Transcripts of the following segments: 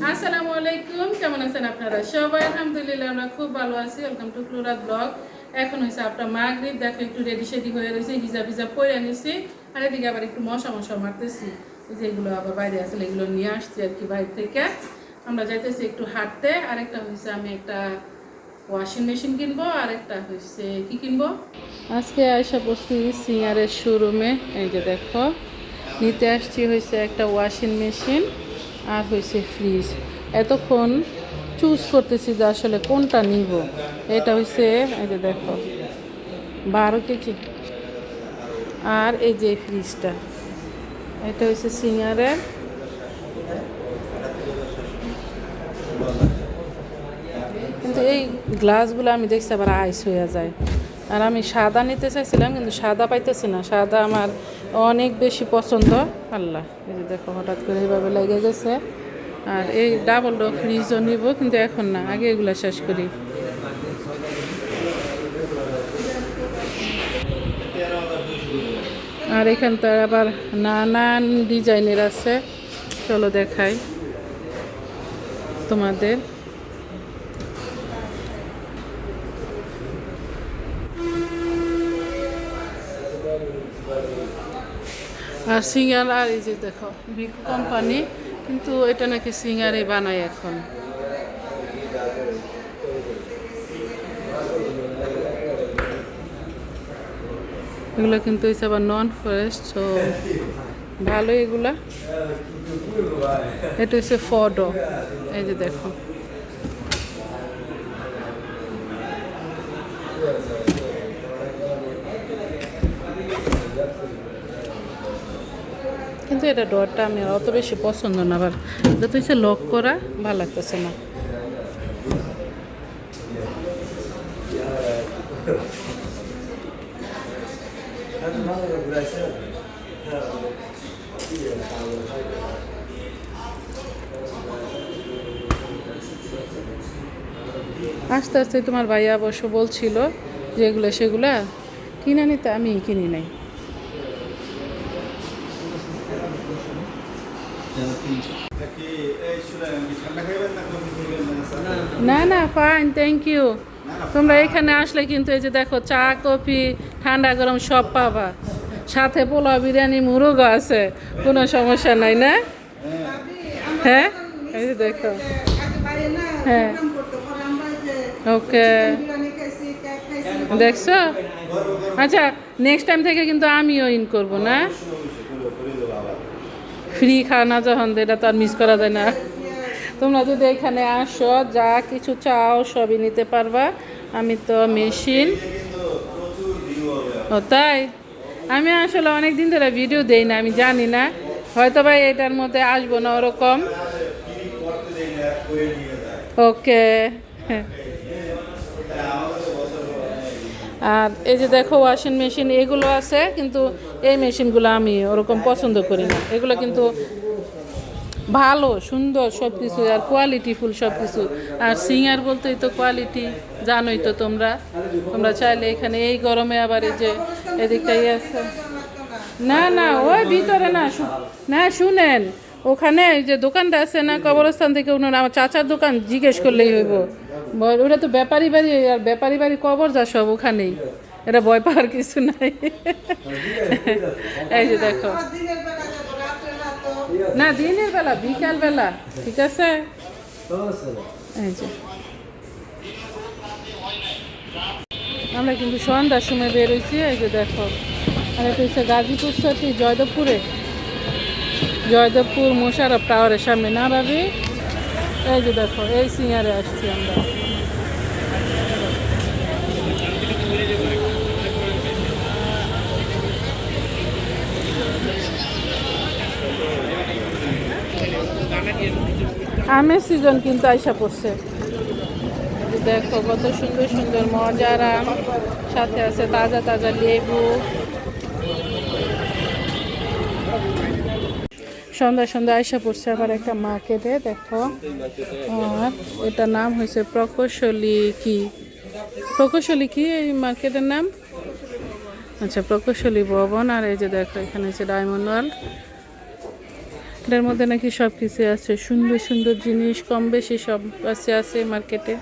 আসসালামু আলাইকুম, কেমন আছেন আপনারা সবাই? আলহামদুলিল্লাহ আমরা খুব ভালো আছি। ওয়েলকাম টু ক্লোরাত ব্লগ। এখন হয়েছে আপনার মাগরিব, দেখো একটু রেডি সেডি হয়ে রয়েছে, হিজাব পরে নিছি। আর এদিকে আবার একটু মশা মারতেছি, যেগুলো আবার বাইরে আসলে এগুলো নিয়ে আসছি আর কি বাইরে থেকে। আমরা যাইতেছি একটু হাঁটতে। আরেকটা হয়েছে আমি একটা ওয়াশিং মেশিন কিনবো, আর একটা হয়েছে কি কিনবো, আজকে আয়সা বসছি সিঙ্গারের শোরুমে। এই যে দেখো নিতে আসছি হয়েছে একটা ওয়াশিং মেশিন আর হয়েছে ফ্রিজ। এতক্ষণ চুজ করতেছি যে আসলে কোনটা নিব। এটা হয়েছে এই যে দেখো 12 কেজি, আর এই যে ফ্রিজটা এটা হয়েছে সিঙ্গারের। কিন্তু এই গ্লাসগুলো আমি দেখছি আবার আইস হয়ে যায়। আর আমি সাদা নিতে চাইছিলাম কিন্তু সাদা পাইতেছি না, সাদা আমার অনেক বেশি পছন্দ। আল্লাহ, এই যে দেখো হঠাৎ করে এইভাবে লেগে গেছে। আর এই ডাবল ডোর ফ্রিজও নিব, কিন্তু এখন না, আগে এগুলো শেষ করি। আর এখানটা আবার নানান ডিজাইনের আছে, চলো দেখাই তোমাদের। আর সিঙ্গার, আর এই যে দেখো ভিকো কোম্পানি, কিন্তু এটা নাকি সিঙ্গারে বানায় এখন। এগুলো কিন্তু হচ্ছে আবার নন ফরেস্ট, তো ভালো এগুলা। এটা হচ্ছে ফডো, এই যে দেখো। কিন্তু এটা ডরটা আমি অত বেশি পছন্দ না, আবার এটা তো হচ্ছে লক করা, ভালো লাগতেছে না। আস্তে আস্তে তোমার ভাইয়া অবশ্য বলছিল যে এগুলো সেগুলা কিনে নিতে, আমি কিনি নাই। না না, ফাইন, থ্যাংক ইউ। তোমরা এখানে আসলে কিন্তু এই যে দেখো চা কফি ঠান্ডা গরম সব পাবা, সাথে পোলাও বিরিয়ানি মুরগও আছে, কোনো সমস্যা নাই না? হ্যাঁ, এই যে দেখো। হ্যাঁ, ওকে, দেখছো? আচ্ছা, নেক্সট টাইম থেকে কিন্তু আমিও ইন করব না। ফ্রি খানা যখন, এটা তো আর মিস করা যায় না। তোমরা যদি এখানে আসো, যা কিছু চাও সবই নিতে পারবা। আমি তো মেশিন, ও তাই? আমি আসলে অনেক দিন ধরে ভিডিও দেই না, আমি জানি না, হয়তো ভাই এটার মধ্যে আসবো না ওরকম। ওকে। আর এই যে দেখো ওয়াশিং মেশিন এগুলো আছে, কিন্তু এই মেশিনগুলো আমি ওরকম পছন্দ করি না। এগুলো কিন্তু ভালো সুন্দর সব কিছু, আর কোয়ালিটিফুল সব কিছু। আর সিঙ্গার বলতেই তো কোয়ালিটি, জানোই তো তোমরা। তোমরা চাইলে এখানে এই গরমে আবার এই যে এদিকটাই আছে। না না, ওই ভিতরে না, না শুনেন, ওখানে এই যে দোকানটা আছে না কবরস্থান থেকে, ওনার আমার চাচার দোকান, জিজ্ঞেস করলেই হইব। ওটা তো ব্যাপারী বাড়ি, আর ব্যাপারী বাড়ি কবর যা সব ওখানেই, এটা ভয় পাওয়ার কিছু নাই। এই যে দেখো, না দিনের বেলা, বিকাল বেলা, ঠিক আছে। এই যে আমরা কিন্তু সন্ধ্যার সময় বেরোইছি, এই যে দেখো। আর এটা হচ্ছে গাজীপুর সত্যি জয়দেবপুর মোশারফ টাওয়ারের সামনে, না ভাবি? এই যে দেখো এই সিঙ্গারে আসছি আমরা। আমের সিজন কিন্তু আইসা পড়ছে, দেখো কত সুন্দর সুন্দর মজার আম, সাথে আছে তাজা তাজা লেবু। সন্ধ্যা সন্ধ্যা আইসা পড়ছে আবার একটা মার্কেটে, দেখো। আর এটার নাম হয়েছে প্রকৌশলী কি এই মার্কেটের নাম? আচ্ছা, প্রকৌশলী ভবন। আর এই যে দেখো এখানে হচ্ছে ডায়মন্ড ওয়ার্ল্ড। এটার মধ্যে নাকি সব কিছু আছে, সুন্দর সুন্দর জিনিস কম বেশি সব আছে মার্কেটে।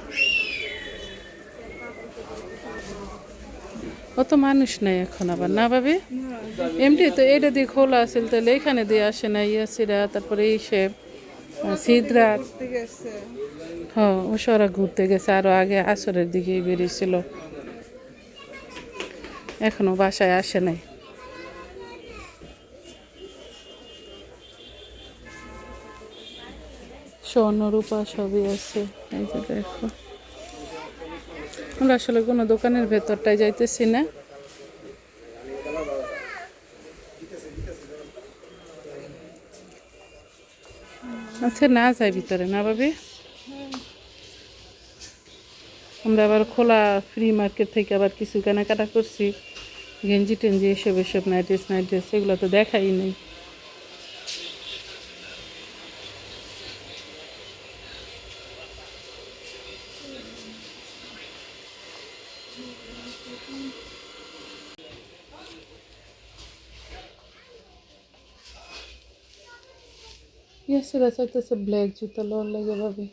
অত মানুষ নাই এখন আবার, না ভাবি? এমনি তো এটা দিয়ে খোলা আছে, তাহলে এখানে দিয়ে আসে না ইয়াসিরা, তারপরে সে সিদ্রা। হ্যাঁ, ওরা ঘুরতে গেছে, আরো আগে আসরের দিকেই বেরিয়েছিল, এখনো বাসায় আসে নাই। স্বর্ণ রূপা সবই আছে, এই যে দেখো। আমরা আসলে কোনো দোকানের ভেতরটায় যাইতেছি না। আচ্ছা, না যাই ভিতরে, না ভাবি? আমরা আবার খোলা ফ্রি মার্কেট থেকে আবার কিছু কেনাকাটা করছি, গেঞ্জি টেঞ্জি এসব নাইট ড্রেস এগুলো তো দেখাই নেই। ইয়াসিরা চাইতেছে ব্ল্যাক জুতা লওয়ার লাগে ভাবি,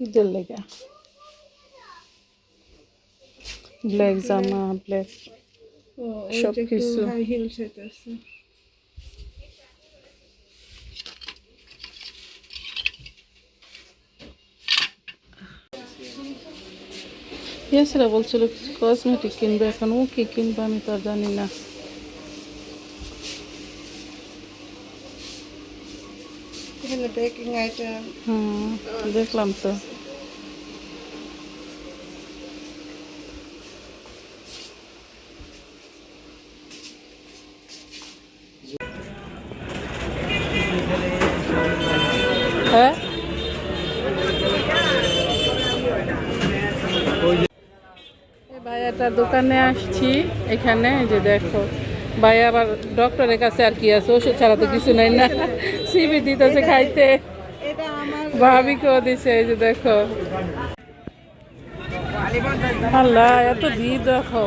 ঈদের লেগে ব্ল্যাক জামা, ব্ল্যাক সব কিছু। ইয়াসিরা বলছিল কিছু কসমেটিক কিনবে, এখন ও কি কিনবে আমি তো আর জানি না। দেখলাম তো। হ্যাঁ, ভাইয়াটার দোকানে আসছি, এখানে যে দেখো ভাই আবার ডক্টরের কাছে আর কি আছে, ওষুধ ছাড়া তো কিছু নাই না, সিবি দিতেছে খাইতে, ভাবিকেও দিছে, এই যে দেখো। আল্লাহ, এত ভিড় দেখো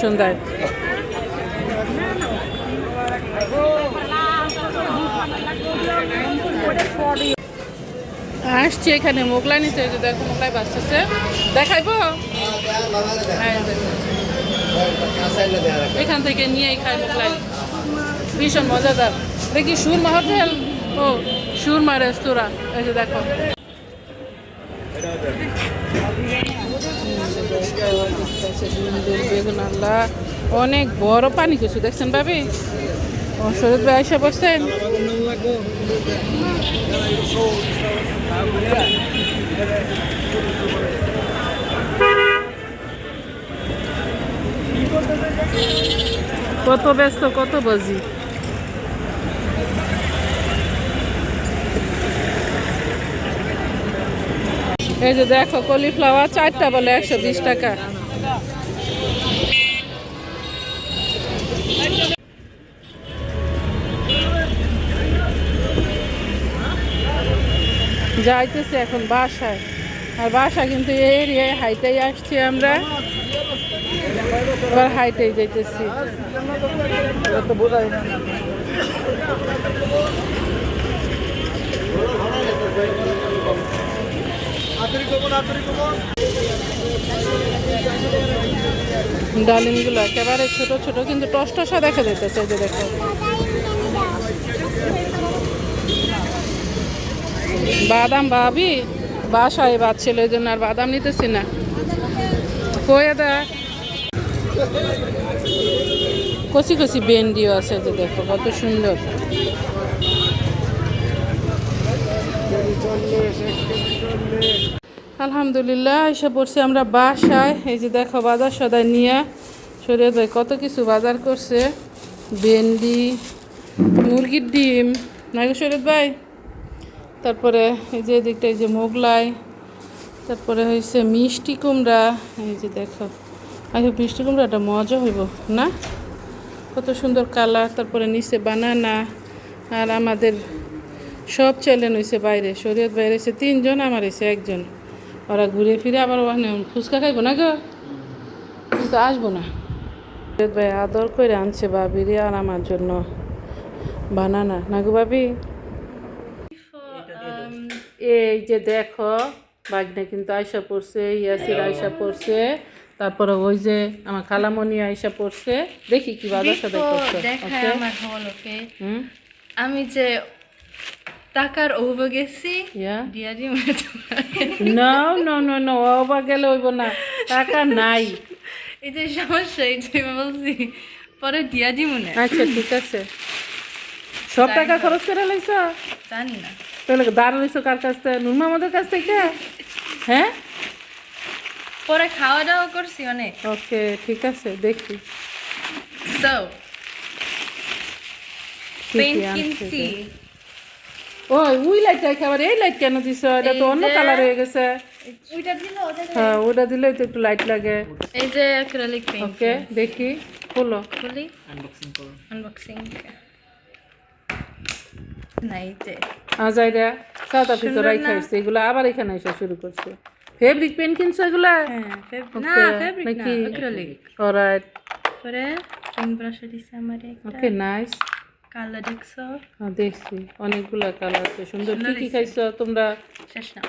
সন্ধ্যায়। আসছি এখানে মোগলাই নিতে, যে দেখো মোগলাই বাঁচতেছে, দেখাইবো? এখান থেকে নিয়েই খাই মোগলাই, ভীষণ মজাদার। দেখি সুরমা হোটেল, ও সুরমা রেস্তোরাঁ, এই যে দেখো। বেগুন, আল্লাহ অনেক বড় পানি কিছু দেখছেন ভাবি? ও শরৎ ভাই এসে বসছেন। কত ব্যস্ত, কত বাজি। এই যে দেখো কলিফ্লাওয়ার 4টা বলে 120 টাকা। যাইতেছি এখন বাসায়, আর বাসা কিন্তু এই এরিয়ায় হাইটাই আসছি আমরা, এবার হাইটাই যাইতেছি। ডালিমগুলো একেবারে ছোট ছোট, কিন্তু টসটসা দেখা যাইতেছে, যে দেখো। বাদাম ভাবি বাসায় বাচ্ছিল, এই জন্য আর বাদাম নিতেছি না। কয়ে দা কচি কচি ভেন্ডিও আছে, যে দেখো কত সুন্দর। আলহামদুলিল্লাহ এসে পড়ছি আমরা বাসায়। এই যে দেখো বাজার সদাই নিয়ে শরীয়ত ভাই কত কিছু বাজার করছে, ভেন্ডি, মুরগির ডিম, নাকি শরীয়ত ভাই? তারপরে এই যে এদিকটা এই যে মোগলাই, তারপরে হয়েছে মিষ্টি কুমড়া, এই যে দেখো। আচ্ছা, মিষ্টি কুমড়াটা মজা হইব না, কত সুন্দর কালার। তারপরে নিচে বানানা, আর আমাদের সব চ্যালেঞ্জ হয়েছে বাইরে, শরীয়ত বাইরে এসে 3 জন, আমার এসে 1 জন। ওরা ঘুরে ফিরে আবার ওখানে ফুচকা খাইবো না গো, কিন্তু আসবো না। শরীয়ত ভাই আদর করে আনছে বাবিরে আর আমার জন্য বানানা না গো ভাবি এই যে দেখো বাগনা কিন্তু আয়সা পড়ছে ইয়াসির আয়সা পড়ছে তারপরে ওই যে আমার খালামণি আয়সা পড়ছে দেখি কি বাজার সাথে করছে দেখায় আমার হল ওকে আমি যে টাকার ওভার গেছি ডিয়ারি না না না না ওভার গেলে হইব না টাকা নাই এই যে সমস্যা এই যে বলছি পরে দিয়া দি মনে আচ্ছা ঠিক আছে সব টাকা খরচ করে লাইছ জানি না তাহলে দাঁড় লইছো কার কাছ থেকে নুরমা আমাদের কাছ থেকে হ্যাঁ পরে খাওয়া দাওয়া করছি অনেক ওকে ঠিক আছে দেখি সো কি পেন কি আনছে কিনছি ওই লাইটটা খাবার এই লাইট কেন দিছ এটা তো অন্য কালার হয়ে গেছে ওইটা দিলো হ্যাঁ ওটা দিলেই তো একটু লাইট লাগে এই যে অ্যাক্রিলিক পেইন্ট ওকে দেখি খুলো খুলি আনবক্সিং করো আনবক্সিং নাই যে আজাইরা সাউথ আফ্রিকা রাইখা আসছে এগুলো আবার এখানে এসে শুরু করছে ফেব্রিক পেন কিনছো এগুলা হ্যাঁ না ফেব্রিক না অ্যাক্রিলিক অলরাইট পরে পেন ব্রাশ দিছে আমারে একটা ওকে নাইস কালার দেখছো হ্যাঁ দেখছি অনেকগুলা কালার আছে সুন্দর কি কি খাইছো তোমরা শেষ না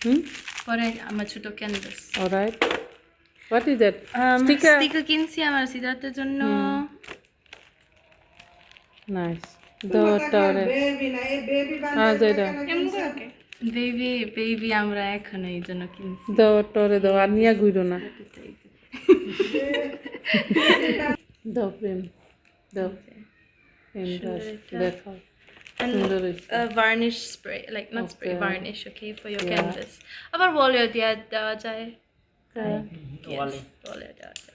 হুম পরে আমার ছোট canvas alright what is that sticker sticker কিনছি আমার সিদ্ধার্থের জন্য নাইস দোটারে আজাইরা বেবি বেবি আমরা এখন এই জন্য কিনছি দোটারে দাও আর নিয়া গুইরো না দাও প্রেম দাও পেন ব্রাশ দেখাও সুন্দর হয়েছে varnish spray like not spray varnish okay for your canvas আবার ওয়ালে দেওয়া যায় ওয়ালে দেওয়া যায়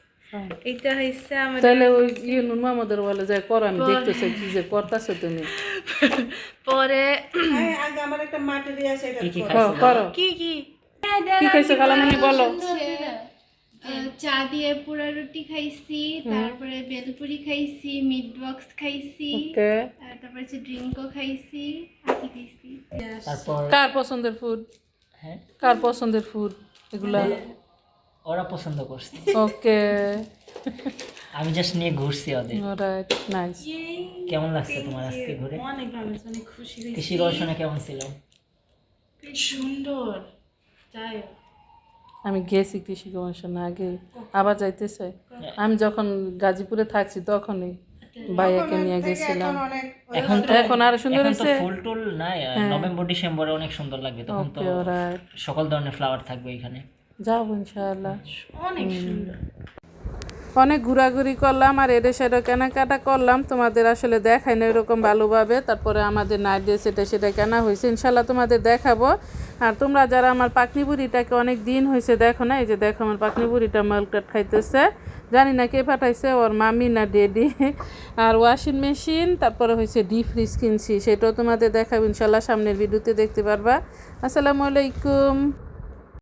এটা হইছে আমাদের তাহলে ওই নুন মামাদের বলে যায় করো আমি দেখতেছি কি যে করতেছো তুমি পরে আগে আমার একটা ম্যাটেরিয়াল সেটা করো কি কি কি খাইছো কালামণি বলো চা দিয়ে পোড়া রুটি খাইছি তারপরে বেলপুরি খাইছি মিট বক্স খাইছি ওকে তারপরে হচ্ছে ড্রিঙ্কও খাইছি আর কি খাইছি তারপর কার পছন্দের ফুড হ্যাঁ কার পছন্দের ফুড এগুলা ওরা পছন্দ করছে ওকে আমি জাস্ট নিয়ে ঘুরছি ওদের অলরাইট নাইস কেমন লাগছে তোমার আজকে ঘুরে অনেক ভালো অনেক খুশি কৃষি গবেষণা কেমন ছিল সুন্দর তাই আমি গেছি কৃষি গবেষণা আগে আবার যাইতে চাই আমি যখন গাজীপুরে থাকছি তখনই ভাইয়াকে নিয়ে গেছিলাম এখন তো এখন আরো সুন্দর এখন তো হয়েছে ফুল টুল নাই নভেম্বর ডিসেম্বরে অনেক সুন্দর লাগবে তখন তো ওকে অলরাইট সকল ধরনের ফ্লাওয়ার থাকবে এখানে যাবো ইনশাআল্লাহ অনেক সুন্দর অনেক ঘোরাঘুরি করলাম আর এদের সেটা কেনাকাটা করলাম তোমাদের আসলে দেখাই না এরকম ভালোভাবে তারপরে আমাদের নাইট ড্রেস সেটা কেনা হয়েছে ইনশাল্লাহ তোমাদের দেখাবো আর তোমরা যারা আমার পাকনি বুড়িটাকে অনেক দিন হয়েছে দেখো না এই যে দেখো আমার পাকনি বুড়িটা মালকাট খাইতেছে জানি না কে পাঠাইছে ওর মামি না ডেডি আর ওয়াশিং মেশিন তারপরে হয়েছে ডিপ ফ্রিজ কিনছি সেটাও তোমাদের দেখাবো ইনশাল্লাহ সামনের ভিডিওতে দেখতে পারবা আসসালামু আলাইকুম